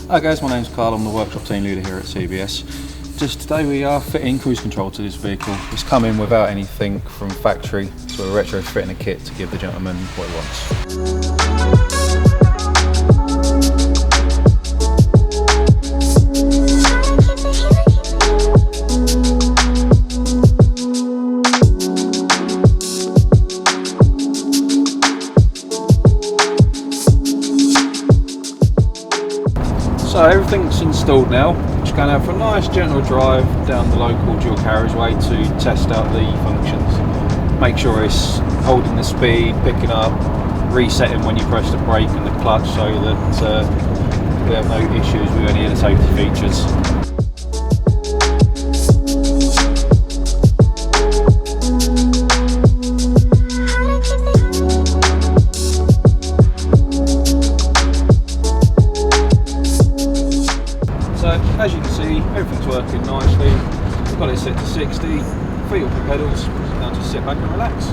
Hi guys, my name's Carl, I'm the workshop team leader here at CBS. Just today we are fitting cruise control to this vehicle. It's come in without anything from factory, so we're retrofitting a kit to give the gentleman what he wants. So everything's installed now. Just going out for a nice gentle drive down the local dual carriageway to test out the functions. Make sure it's holding the speed, picking up, resetting when you press the brake and the clutch so that we have no issues with any of the safety features. So as you can see, everything's working nicely. We've got it set to 60, feet off the pedals, now just sit back and relax.